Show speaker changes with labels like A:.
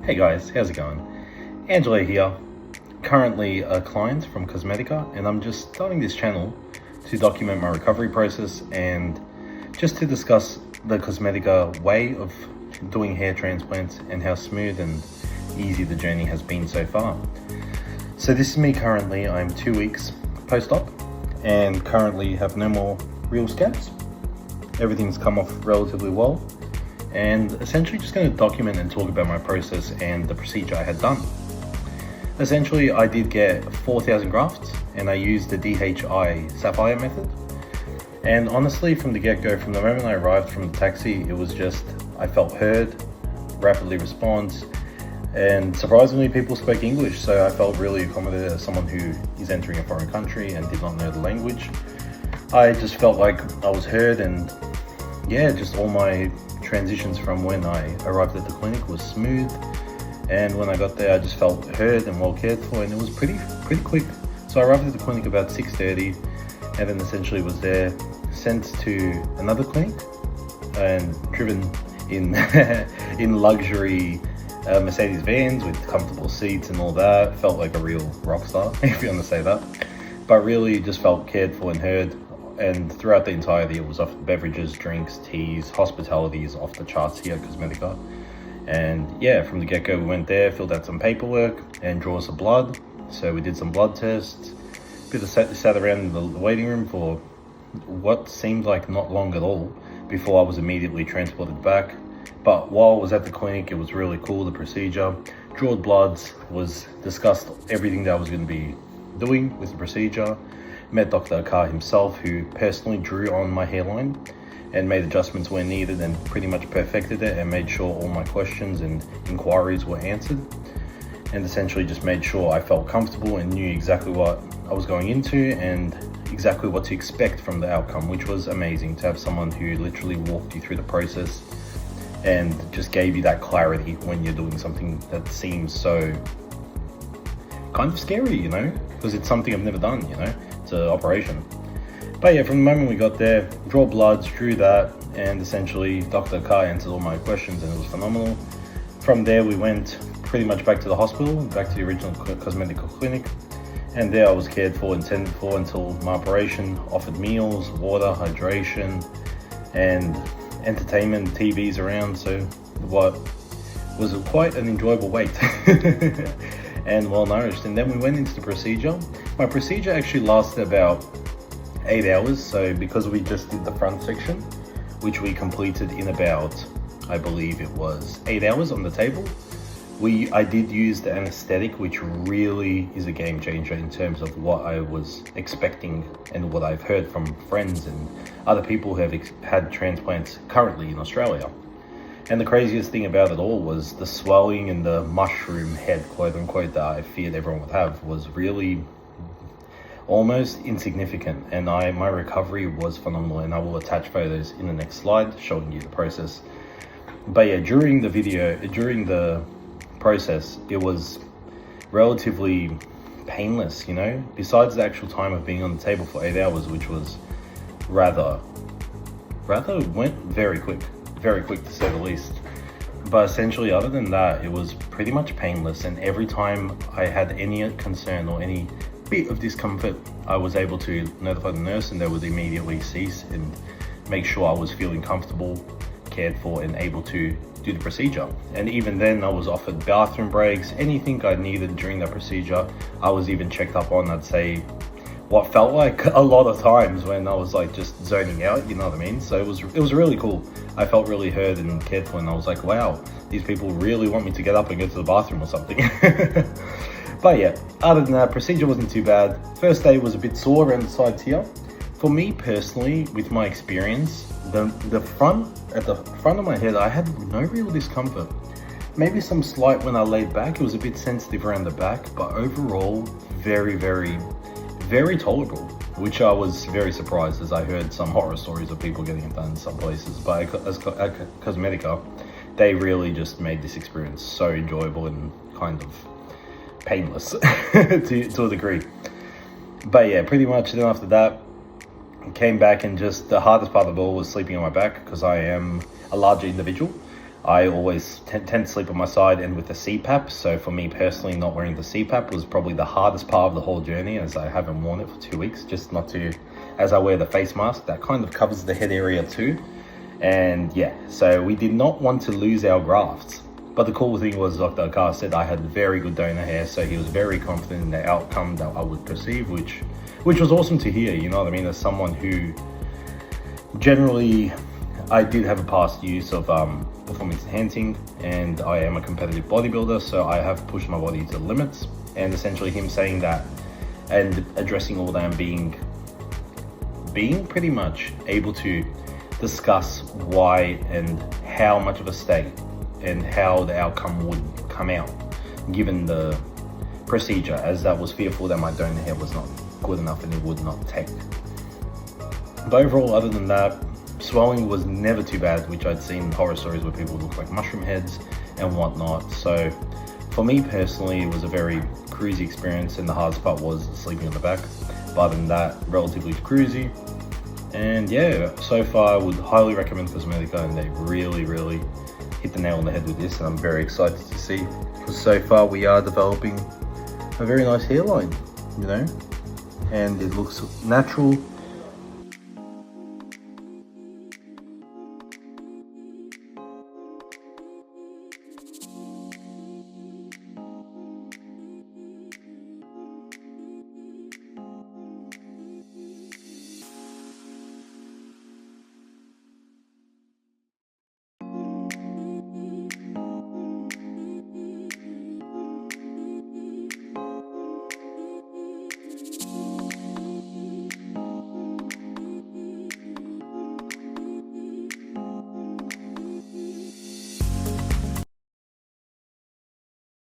A: Hey guys, how's it going? Angela here, currently a client from Cosmedica, and I'm just starting this channel to document my recovery process and just to discuss the Cosmedica way of doing hair transplants and how smooth and easy the journey has been so far. So this is me currently. I'm 2 weeks post-op and currently have no more real scabs. Everything's come off relatively well. And essentially just going to document and talk about my process and the procedure I had done. Essentially, I did get 4,000 grafts and I used the DHI Sapphire method. And honestly, from the get-go, from the moment I arrived from the taxi, it was just, I felt heard, rapidly response, and surprisingly people spoke English, so I felt really accommodated as someone who is entering a foreign country and did not know the language. I just felt like I was heard, and yeah, just all my transitions from when I arrived at the clinic was smooth, and when I got there I just felt heard and well cared for, and it was pretty quick. So I arrived at the clinic about 6:30 and then essentially was there, sent to another clinic and driven in in luxury Mercedes vans with comfortable seats and all that. Felt like a real rock star, if you want to say that, but really just felt cared for and heard. And throughout the entirety, it was offered beverages, drinks, teas. Hospitality is off the charts here at Cosmedica. And yeah, from the get-go, we went there, filled out some paperwork and draw some blood. So we did some blood tests, sat around in the waiting room for what seemed like not long at all before I was immediately transported back. But while I was at the clinic, it was really cool, the procedure. Drawed bloods, was discussed everything that I was going to be doing with the procedure. Met Dr. Akar himself, who personally drew on my hairline and made adjustments where needed and pretty much perfected it and made sure all my questions and inquiries were answered, and essentially just made sure I felt comfortable and knew exactly what I was going into and exactly what to expect from the outcome, which was amazing to have someone who literally walked you through the process and just gave you that clarity when you're doing something that seems so kind of scary, you know, because it's something I've never done, you know. It's an operation. But yeah, from the moment we got there, draw bloods, drew that, and essentially Dr. Kai answered all my questions and it was phenomenal. From there we went pretty much back to the hospital, back to the original Cosmedica clinic, and there I was cared for and tended for until my operation, offered meals, water, hydration, and entertainment, TVs around, so what was quite an enjoyable wait. And well nourished. And then we went into the procedure. My procedure actually lasted about 8 hours. So because we just did the front section, which we completed in about, I believe it was 8 hours on the table. I did use the anesthetic, which really is a game changer in terms of what I was expecting and what I've heard from friends and other people who have had transplants currently in Australia. And the craziest thing about it all was the swelling and the mushroom head, quote unquote, that I feared everyone would have was really almost insignificant. And my recovery was phenomenal, and I will attach photos in the next slide showing you the process. But yeah, during the process, it was relatively painless, you know, besides the actual time of being on the table for 8 hours, which was rather went very quick to say the least. But essentially, other than that, it was pretty much painless, and every time I had any concern or any bit of discomfort, I was able to notify the nurse and they would immediately cease and make sure I was feeling comfortable, cared for, and able to do the procedure. And even then, I was offered bathroom breaks, anything I needed during the procedure. I was even checked up on, I'd say, what felt like a lot of times when I was like just zoning out, you know what I mean? So it was really cool. I felt really heard and cared for, and I was like, wow, these people really want me to get up and go to the bathroom or something. But yeah, other than that, procedure wasn't too bad. First day was a bit sore around the sides here. For me personally, with my experience, at the front of my head, I had no real discomfort. Maybe some slight when I laid back. It was a bit sensitive around the back, but overall, very tolerable, which I was very surprised, as I heard some horror stories of people getting it done in some places. But at Cosmedica, they really just made this experience so enjoyable and kind of painless to a degree. But yeah, pretty much then after that, came back, and just the hardest part of it all was sleeping on my back because I am a larger individual. I always tend to sleep on my side and with the CPAP. So for me personally, not wearing the CPAP was probably the hardest part of the whole journey, as I haven't worn it for 2 weeks, just not to, as I wear the face mask, that kind of covers the head area too. And yeah, so we did not want to lose our grafts. But the cool thing was, Dr. Akar said I had very good donor hair, so he was very confident in the outcome that I would perceive, which was awesome to hear, you know what I mean? As someone who generally, I did have a past use of performance enhancing, and I am a competitive bodybuilder, so I have pushed my body to the limits. And essentially him saying that and addressing all that and being pretty much able to discuss why and how much of a state and how the outcome would come out given the procedure, as that was fearful that my donor hair was not good enough and it would not take. But overall, other than that, swelling was never too bad, which I'd seen horror stories where people look like mushroom heads and whatnot. So for me personally, it was a very cruisy experience, and the hardest part was sleeping on the back. But other than that, relatively cruisy. And yeah, so far I would highly recommend Cosmedica, and they really hit the nail on the head with this, and I'm very excited to see, because so far we are developing a very nice hairline, you know, and it looks natural.